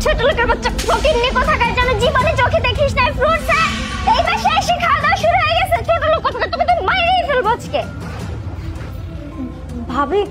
ছোট লোকের বাচ্চা ফকিন্নি কোথাকার যেন জীবনে চোখে দেখিস না ফ্রুটস। এই মাসে এসে খাওয়া দাওয়া শুরু হয়ে গেছে। ছোট লোক কোথাকার, তুমি তো মাইরেই ফেলবো আজকে। ভাবি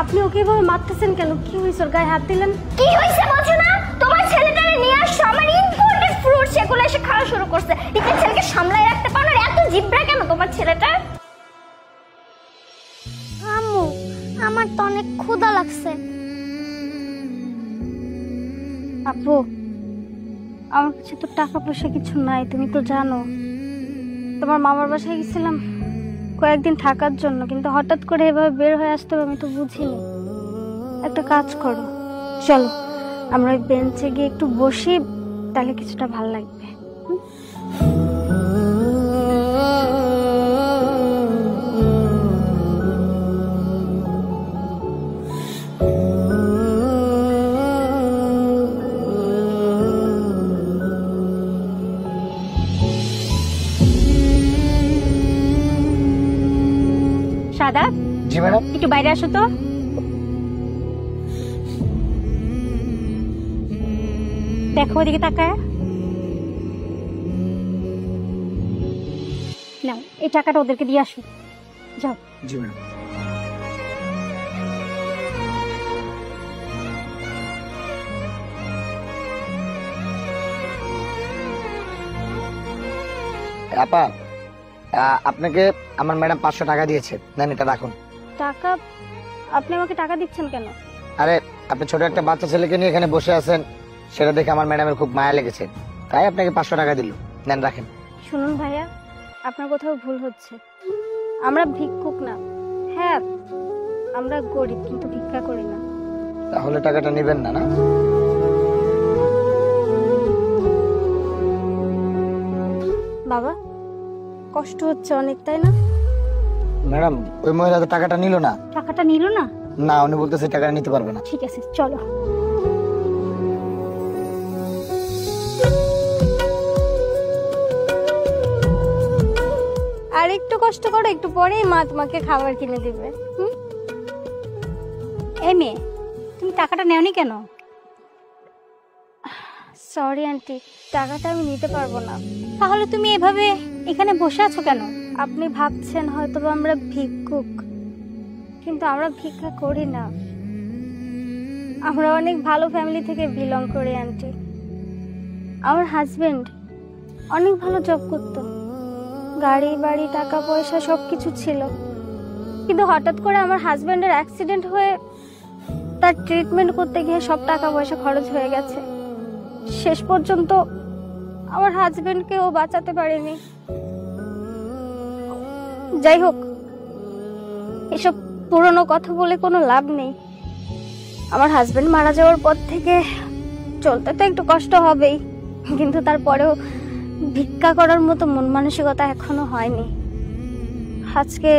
আপনি ওকে এভাবে মারতেছেন কেন? কি হয়েছে? ওর গায়ে হাত দিলেন? কি হয়েছে বোঝো না? তোমার ছেলেটারে নিয়ে আসছো, আমার ইম্পোর্টেড ফ্রুট সেগুলো এসে খাওয়া শুরু করছে। নিজের ছেলেকে সামলায় রাখতে পারো না, এত জিব্রা কেন তোমার ছেলেটা? আম্মু আমার তো অনেক ক্ষুধা লাগছে। আপু আমার কাছে তো টাকা পয়সা কিছু নাই, তুমি তো জানো। তোমার মামার বাসায় গেছিলাম কয়েকদিন থাকার জন্য, কিন্তু হঠাৎ করে এভাবে বের হয়ে আসতে হবে আমি তো বুঝিনি। একটা কাজ করো, চলো আমরা ওই বেঞ্চে গিয়ে একটু বসি, তাহলে কিছুটা ভালো লাগবে। সাদা, জি ম্যাডাম। একটু বাইরে আসো তো। দেখো ওদিকে তাকায়। নাও এই টাকাটা ওদেরকে দিয়ে আসো, যাও। জি ম্যাডাম। আপা, আপনাকে আমার ম্যাডাম 500 টাকা দিয়েছে, নেন এটা রাখুন। টাকা? আপনি আমাকে টাকা দিচ্ছেন কেন? আরে আপনি ছোট একটা বাচ্চা ছেলেকে নিয়ে এখানে বসে আছেন, সেটা দেখে আমার ম্যাডামের খুব মায়া লেগেছে, তাই আপনাকে 500 টাকা দিল, নেন রাখেন। শুনুন ভাইয়া, আপনার কোথাও ভুল হচ্ছে। আমরা ভিক্ষুক না। হ্যাঁ আমরা গরিব, কিন্তু ভিক্ষা করি না। তাহলে টাকাটা নেবেন না? না বাবা কষ্ট হচ্ছে অনেক, তাই না? ম্যাডাম, ওই মহিলা তো টাকাটা নিল না। টাকাটা নিল না? না, উনি বলতেছে টাকাটা নিতে পারবে না। ঠিক আছে চলো। আর একটু কষ্ট করো, একটু পরেই মা তোমাকে খাবার কিনে দিবে। এই মেয়ে, তুমি টাকাটা নেওনি কেন? সরি আন্টি, টাকাটা আমি নিতে পারবো না। তাহলে তুমি এভাবে এখানে বসে আছো কেন? আপনি ভাবছেন হয়তো আমরা ভিক্ষুক, কিন্তু আমরা ভিক্ষা করি না। আমরা অনেক ভালো ফ্যামিলি থেকে বিলং করি আন্টি। আমার হাজবেন্ড অনেক ভালো জব করতো, গাড়ি বাড়ি টাকা পয়সা সবকিছু ছিল, কিন্তু হঠাৎ করে আমার হাজবেন্ডের অ্যাক্সিডেন্ট হয়ে তার ট্রিটমেন্ট করতে গিয়ে সব টাকা পয়সা খরচ হয়ে গেছে। শেষ পর্যন্ত আমার হাজবেন্ডকে ও বাঁচাতে পারেনি। যাই হোক, এসব পুরনো কথা বলে কোনো লাভ নেই। আমার হাজবেন্ড মারা যাওয়ার পর থেকে চলতে তো একটু কষ্ট হবেই, কিন্তু তারপরেও ভিক্ষা করার মতো মন মানসিকতা এখনো হয়নি। আজকে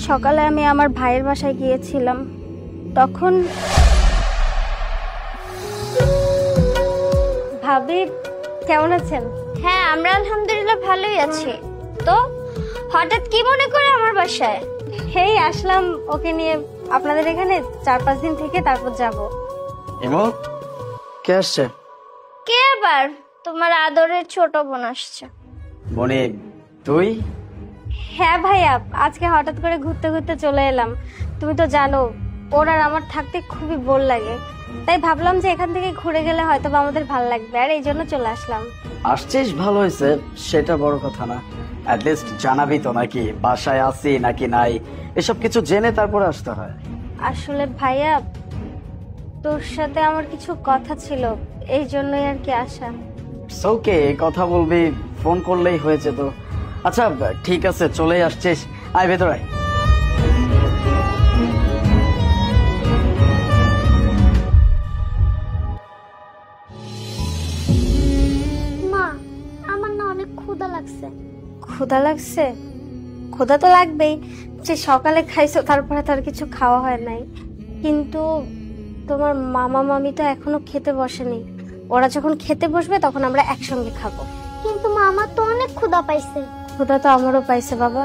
সকালে আমি আমার ভাইয়ের বাসায় গিয়েছিলাম, তখন ভাবি কেমন আছেন? হ্যাঁ আমরা আলহামদুলিল্লাহ ভালোই আছি। তো হঠাৎ কি মনে করে আমার বাসায়? এই আসলাম ওকে নিয়ে আপনাদের এখানে 4-5 দিন থেকে তারপর যাব। এমো কে আসছে? কে আবার? তোমার আদরের ছোট বোন আসছে। বনে তুই? হ্যাঁ ভাইয়া, আজকে হঠাৎ করে ঘুরতে ঘুরতে চলে এলাম। তুমি তো জানো ওর আর আমার থাকতে খুবই বোর লাগে, তাই ভাবলাম যে এখান থেকে ঘুরে গেলে হয়তো আমাদের ভালো লাগবে, আর এই জন্য চলে আসলাম। আসছিস ভালো হয়েছে, সেটা বড় কথা না। অ্যাটলিস্ট জানাবি তো নাকি বাসায় আছি নাকি নাই, এসব কিছু জেনে তারপরে আসতে হয়। আসলে ভাইয়া তোর সাথে আমার কিছু কথা ছিল, এই জন্যই আর কি আসা। ওকে, কথা বলবি, ফোন করলেই হয়েছে তো। আচ্ছা ঠিক আছে, চলেই আসছিস, আয় ভেতর আয়। মা আমার না অনেক ক্ষুধা লাগছে। ক্ষুধা লাগছে? ক্ষুধা তো লাগবেই, যে সকালে খাইছো তারপরে তো আর কিছু খাওয়া হয় নাই। কিন্তু তোমার মামা মামি তো এখনো খেতে বসেনি, ওরা যখন খেতে বসবে তখন আমরা একসঙ্গে খাবো। কিন্তু মা আমার তো অনেক ক্ষুধা পাইছে। ক্ষুধা তো আমারও পাইছে বাবা,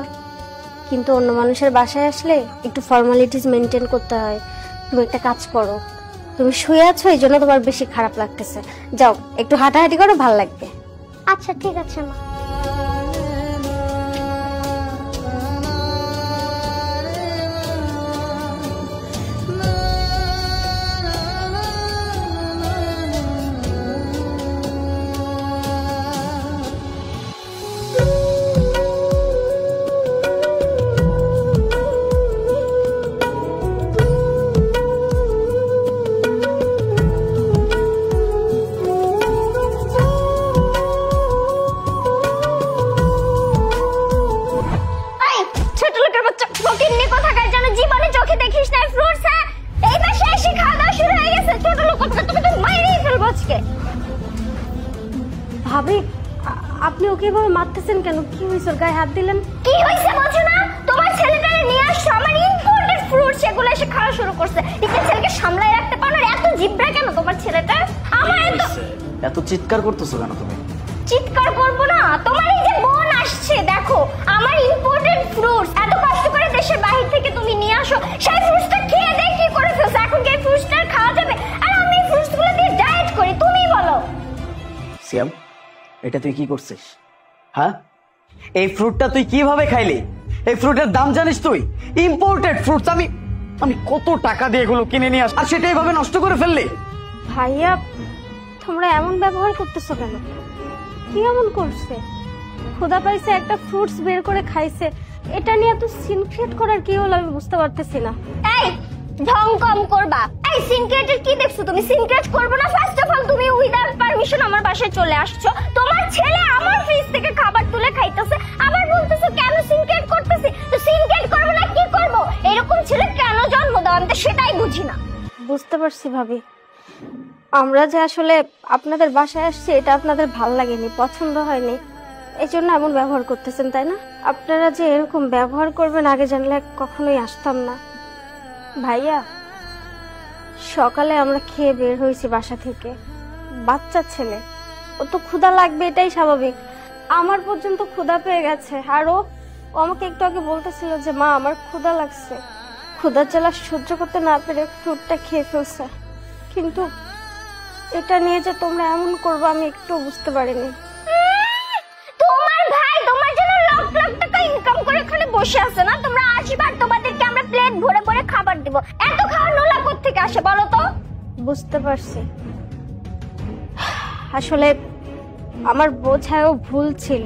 কিন্তু অন্য মানুষের বাসায় আসলে একটু ফর্মালিটিস মেনটেন করতে হয়। তুমি একটা কাজ করো, তুমি শুয়ে আছো এই জন্য তোমার বেশি খারাপ লাগতেছে। যাও একটু হাঁটাহাঁটি করো, ভালো লাগবে। আচ্ছা ঠিক আছে মা। ভাবি আপনি ওকে এভাবে মারতেছেন কেন? কি হয়েছে? ওর গায়ে হাত দিলেন? কি হয়েছে বোঝো না? তোমার ছেলেটারে নিয়ে আসছো, আমার ইম্পোর্টেড ফ্রুট সেগুলো এসে খাওয়া শুরু করছে। নিজের ছেলেকে সামলায় রাখতে পারো না, এত জিব্রা কেন তোমার ছেলেটা? আমার এত চিৎকার করতেছো কেন তুমি? চিৎকার করবো না, তোমার এই যে বোন আসছে দেখো, আমার ইম্পোর্টেড ফ্রুটস এত কষ্ট করে দেশের বাইরে থেকে তুমি নিয়ে আসো, সেই ফ্রুটসটা খেয়ে দেখ কি করে ফেলছো। এখন কি এই ফ্রুটসটা খাওয়া যাবে? আর আমি এই ফ্রুটসগুলো দিয়ে ডায়েট করি, তুমি বলো। সিয়াম, এটা তুই কি করছিস? হ্যাঁ, এই ফ্রুটটা তুই কিভাবে খাইলি? এই ফ্রুটের দাম জানিস তুই? ইম্পোর্টেড ফ্রুটস আমি কত টাকা দিয়ে এগুলো কিনে নিয়ে আস, আর সেটা এইভাবে নষ্ট করে ফেললি। ভাইয়া তোমরা এমন ব্যবহার করতেছো কেন? কি এমন করছে? ক্ষুধা পাইছে, একটা ফ্রুটস বের করে খাইছে, এটা নিয়ে এত সিন ক্রিয়েট করার কি হলো আমি বুঝতে পারতেছি না। এই ঢং কম করবা। এই সিনক্রেটের কি দেখছো তুমি? সিনক্রেট করবো না। ফার্স্ট অফ অল তুমি উইদাউট পারমিশন আমার বাসায় চলে আসছো, তোমার ছেলে আমার ফ্রিজ থেকে খাবার তুলে খাইতেছে, আবার বলতেছো কেন সিনক্রেট করতেছি। তো সিনক্রেট করবো না কি করব? এরকম ছেলে কেন জন্ম দাও আমি তো সেটাই বুঝি না। বুঝতে পারছি ভাবি, আমরা যে আসলে আপনাদের বাসায় আসছি এটা আপনাদের ভালো লাগেনি, পছন্দ হয়নি, এই জন্য এমন ব্যবহার করতেছেন, তাই না? আপনারা যে এরকম ব্যবহার করবেন আগে জানলে কখনোই আসতাম না। ভাইয়া সকালে আমরা খেয়ে বের হয়েছি বাসা থেকে, বাচ্চা ছেলে, ও তো ক্ষুধা লাগবে এটাই স্বাভাবিক। আমার পর্যন্ত ক্ষুধা পেয়ে গেছে, আর ও আমাকে একটু আগে বলতেছিল যে মা আমার ক্ষুধা লাগছে। ক্ষুধার জ্বালা সহ্য করতে না পেরে ফ্রুটটা খেয়ে ফেলছে, কিন্তু এটা নিয়ে যে তোমরা এমন করবে আমি একটু বুঝতে পারিনি। তোমার ভাই তোমার জন্য লাখ লাখ টাকা ইনকাম করে এখানে বসে আছে না, তোমরা আসিবার তোমাদেরকে আমরা প্লেট ভরে ভরে খাবার দিব, এত খাওয়ার নোলা কোত্থেকে আসে বলো তো? বুঝতে পারছি, আসলে আমার বোঝায়ও ভুল ছিল।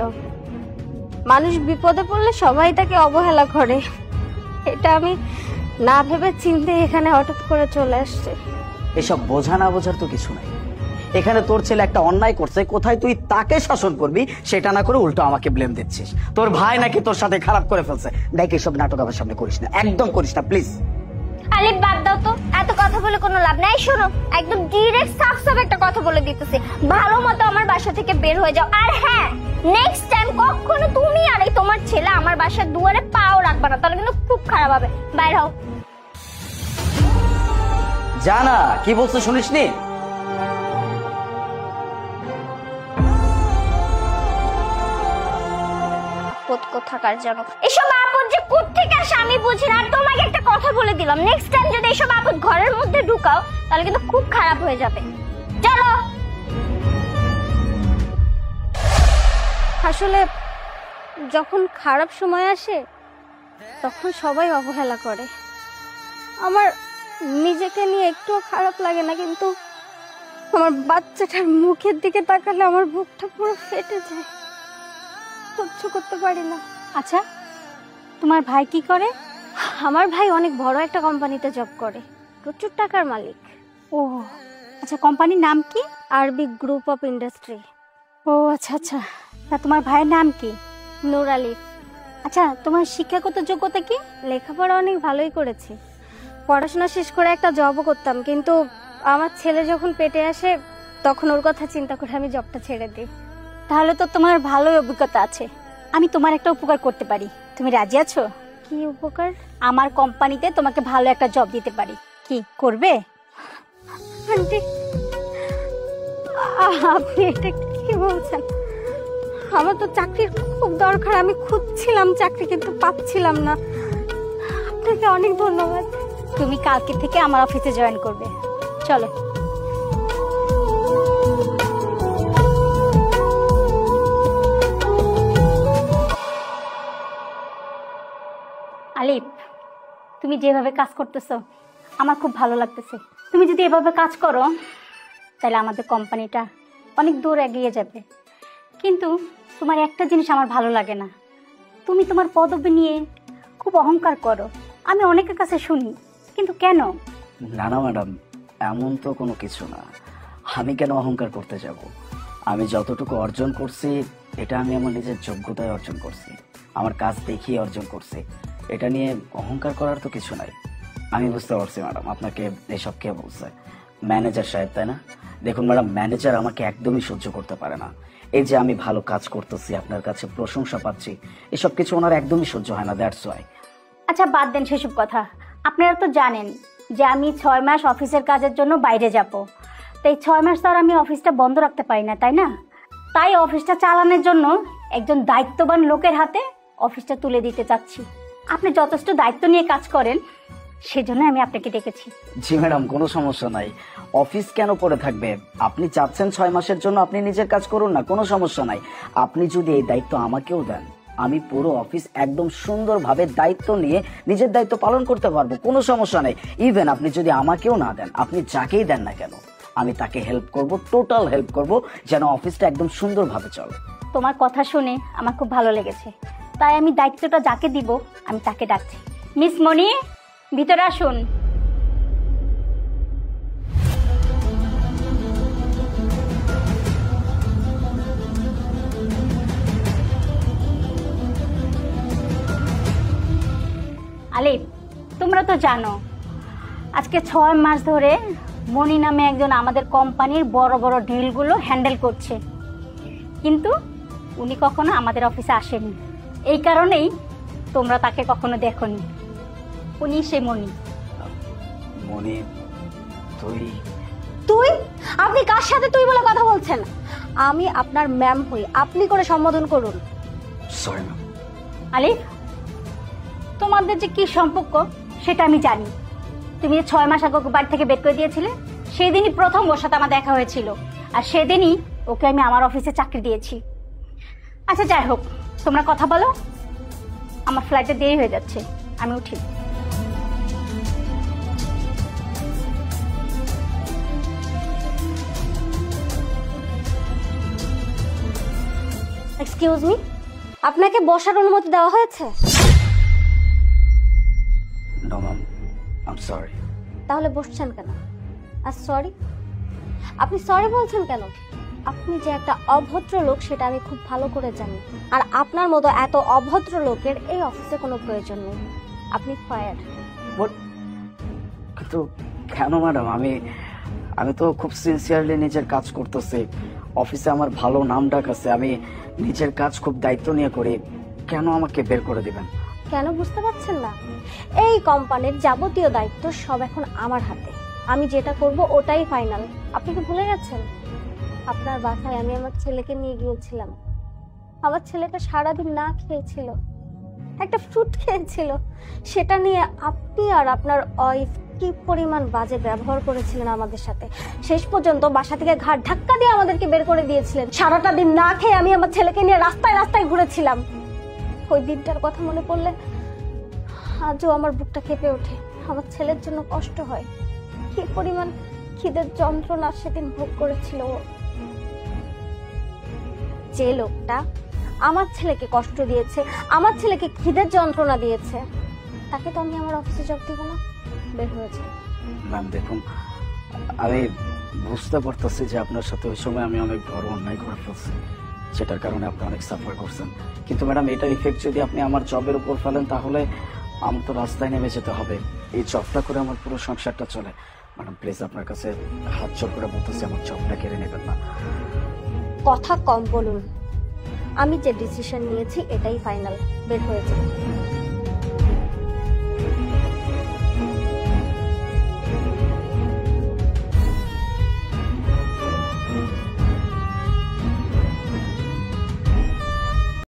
মানুষ বিপদে পড়লে সবাই তাকে অবহেলা করে, এটা আমি না ভেবে চিন্তে এখানে হঠাৎ করে চলে আসছে। এসব বোঝা না বোঝার তো কিছু নাই। এখানে তোর ছেলে একটা অন্যায় করছে, কোথায় তুই তাকে শাসন করবি সেটা না করে উল্টো আমাকে ব্লেম দিচ্ছিস। তোর ভাই নাকি তোর সাথে খারাপ করে ফেলছে। দেখ এসব নাটক আমার সামনে করিস না, একদম করিস না প্লিজ। আরে বাদ দাও তো, এত কথা বলে কোনো লাভ নাই। শোনো, একদম ডিরেক্ট সাফ সাফ একটা কথা বলে দিতেছি, ভালো মতো আমার বাসা থেকে বের হয়ে যাও। আর হ্যাঁ, নেক্সট টাইম কখনো তুমি আর এই তোমার ছেলে আমার বাসার দুয়ারে পাও রাখবা না, তাহলে কিন্তু খুব খারাপ হবে। বাইরে হও। জানা কি বলছো শুনিসনি? কোথাকার জানো, এসব আপদ যে কোত্থেকে আসে আমি বুঝি না। আর তোমাকে একটা কথা বলে দিলাম, নেক্সট টাইম যদি এসব আপদ ঘরের মধ্যে ঢুকাও তাহলে কিন্তু খুব খারাপ হয়ে যাবে। চলো। আসলে যখন খারাপ সময় আসে তখন সবাই অবহেলা করে। আমার নিজেকে নিয়ে একটুও খারাপ লাগে না, কিন্তু আমার বাচ্চাটার মুখের দিকে তাকালে আমার বুকটা পুরো ফেটে যায়, সহ্য করতে পারি না। আচ্ছা, তোমার ভাই কি করে? আমার ভাই অনেক বড় একটা কোম্পানিতে জব করে, প্রচুর টাকার মালিক। ও আচ্ছা, কোম্পানির নাম কি? আরবি গ্রুপ অফ ইন্ডাস্ট্রি। ও আচ্ছা আচ্ছা, তা তোমার ভাইয়ের নাম কি? নূর আলী। আচ্ছা, তোমার শিক্ষাগত যোগ্যতা কি? লেখাপড়া অনেক ভালোই করেছি, পড়াশোনা শেষ করে একটা জবও করতাম, কিন্তু আমার ছেলে যখন পেটে আসে তখন ওর কথা চিন্তা করে আমি জবটা ছেড়ে দিই। তাহলে তো তোমার ভালোই অভিজ্ঞতা আছে। আমি তোমার একটা উপকার করতে পারি, তুমি রাজি আছো? কি উপকার? আমার কোম্পানিতে তোমাকে ভালো একটা জব দিতে পারি, কি করবে? আন্টি আপনি এটা কি বলছেন? আমার তো চাকরির খুব দরকার, আমি খুঁজছিলাম চাকরি কিন্তু পাচ্ছিলাম না। আপনাকে অনেক ধন্যবাদ। তুমি কালকে থেকে আমার অফিসে জয়েন করবে। চলো। আলিফ, তুমি যেভাবে কাজ করতেছো আমার খুব ভালো লাগতেছে। তুমি যদি এভাবে কাজ করো তাহলে আমাদের কোম্পানিটা অনেক দূর এগিয়ে যাবে। কিন্তু তোমার একটা জিনিস আমার ভালো লাগে না, তুমি তোমার পদবি নিয়ে খুব অহংকার করো। আমি অনেকের কাছে শুনি, কিন্তু কেন? না না ম্যাডাম, এমন তো কোনো কিছু না। আমি কেন অহংকার করতে যাব? আমি যতটুকু অর্জন করছি এটা আমি আমার নিজের যোগ্যতায় অর্জন করছি, আমার কাজ দেখিয়ে অর্জন করছি। এটা নিয়ে অহংকার করার তো কিছু নাই। আমি বুঝতে পারছি ম্যাডাম আপনাকে এসব কে বলছে। ম্যানেজার সাহেব, তাই না? দেখুন ম্যাডাম, ম্যানেজার আমাকে একদমই সহ্য করতে পারে না। এই যে আমি ভালো কাজ করতেছি, আপনার কাছে প্রশংসা পাচ্ছি, এসব কিছু ওনার একদমই সহ্য হয় না। That's why. আচ্ছা বাদ দেন সেসব কথা। আপনারা তো জানেন যে আমি 6 মাস অফিসের কাজের জন্য বাইরে যাব। তো এই 6 মাস তো আর আমি অফিসটা বন্ধ রাখতে পারি না, তাই না? তাই অফিসটা চালানোর জন্য একজন দায়িত্ববান লোকের হাতে অফিসটা তুলে দিতে চাচ্ছি। আপনি যথেষ্ট দায়িত্ব নিয়ে কাজ করেন, সেজন্য আমি আপনাকে ডেকেছি। জি ম্যাডাম, কোনো সমস্যা নাই। অফিস কেন পড়ে থাকবে? আপনি চাচ্ছেন 6 মাসের জন্য আপনি নিজের কাজ করুন না, কোনো সমস্যা নাই। আপনি যদি এই দায়িত্ব আমাকেও দেন, আমি পুরো অফিস একদম সুন্দরভাবে দায়িত্ব নিয়ে নিজের দায়িত্ব পালন করতে পারবো, কোনো সমস্যা নেই। ইভেন আপনি যদি আমাকেও না দেন, আপনি যাকেই দেন না কেন, আমি তাকে হেল্প করব, টোটাল হেল্প করব, যেন অফিসটা একদম সুন্দরভাবে চলে। তোমার কথা শুনে আমার খুব ভালো লেগেছে, তাই আমি দায়িত্বটা যাকে দিব আমি তাকে ডাকছি। মিস মনি, ভিতরে আসুন। আলিফ, তোমরা তো জানো আজকে 6 মাস ধরে মনি নামে একজন আমাদের কোম্পানির বড় বড় ডিলগুলো হ্যান্ডেল করছে, কিন্তু উনি কখনো আমাদের অফিসে আসেনি। এই কারণেই তোমরা তাকে কখনো দেখোনি। উনি সে মনি। মনি, তুই? আপনি কার সাথে তুই বলে কথা বলছেন? আমি আপনার ম্যাম হই, আপনি করে সম্বোধন করুন। Sorry ma'am. আলিফ, তোমাদের যে কি সম্পর্ক সেটা আমি জানি। তুমি যে 6 মাস আগে ওকে বাড়ি থেকে বের করে দিয়েছিলে, সেদিনই প্রথম ওর সাথে আমার দেখা হয়েছিল, আর সেদিনই ওকে আমি আমার অফিসে চাকরি দিয়েছি। আচ্ছা যাই হোক, তোমরা কথা বলো, আমার ফ্লাইটে দেরি হয়ে যাচ্ছে, আমি উঠি। এক্সকিউজ মি, আপনাকে বসার অনুমতি দেওয়া হয়েছে? No ma'am, I am sorry. তাহলে বসছেন কেন? আর সরি, আপনি সরি বলছেন কেন? আপনি যে একটা অভদ্র লোক সেটা আমি খুব ভালো করে জানি, আর আপনার মতো এত অভদ্র লোকের এই অফিসে কোনো প্রয়োজন নেই। আপনি ফায়ার। কিন্তু কেন ম্যাডাম? আমি তো খুব সিনসিয়ারলি নিজের কাজ করতেছি, অফিসে আমার ভালো নাম ডাক আছে, আমি নিজের কাজ খুব দায়িত্ব নিয়ে করি, কেন আমাকে বের করে দিবেন? কেন বুঝতে পারছেন না? এই কোম্পানির যাবতীয় দায়িত্ব সব এখন আমার হাতে, আমি যেটা করব ওটাই ফাইনাল। আপনি কি ভুলে গেছেন? আপনার বাসায় আমি আমার ছেলেকে নিয়ে গিয়েছিলাম, আমার ছেলেটা সারাদিন না খেয়েছিল, একটা ফ্রুট খেয়েছিল, সেটা নিয়ে আপনি আর আপনার ওয়াইফ কি পরিমাণ বাজে ব্যবহার করেছিলেন আমাদের সাথে। শেষ পর্যন্ত বাসা থেকে ঘাট ধাক্কা দিয়ে আমাদেরকে বের করে দিয়েছিলেন। সারাটা দিন না খেয়ে আমি আমার ছেলেকে নিয়ে রাস্তায় রাস্তায় ঘুরেছিলাম। ওই দিনটার কথা মনে পড়লে আজও আমার বুকটা কেঁপে ওঠে। আমার ছেলের জন্য কষ্ট হয়, কি পরিমাণ খিদের যন্ত্রণা সেদিন ভোগ করেছিল ও। যে লোকটা আমার ছেলেকে কষ্ট দিয়েছে, আমার ছেলেকে খিদের যন্ত্রণা দিয়েছে, তাকে তো আমি আমার অফিসে জব দিব না। বের হয়েছে। ম্যাম দেখুন, আমি বুঝতে পারতেছি যে আপনার সাথে ওই সময় আমি অনেক বড় অন্যায় করে ফেলছি, সেটার কারণে আপনি অনেক সাফার করছেন। কিন্তু ম্যাডাম, এটার ইফেক্ট যদি আপনি আমার জবের উপর ফেলেন, তাহলে আমার তো রাস্তায় নেমে যেতে হবে। এই জবটা করে আমার পুরো সংসারটা চলে। ম্যাডাম প্লিজ, আপনার কাছে হাত জোর করে বলতেছি, আমার জবটা কেড়ে নেবেন না। কথা কম বলুন, আমি যে ডিসিশন নিয়েছি এটাই ফাইনাল। বের হয়েছে।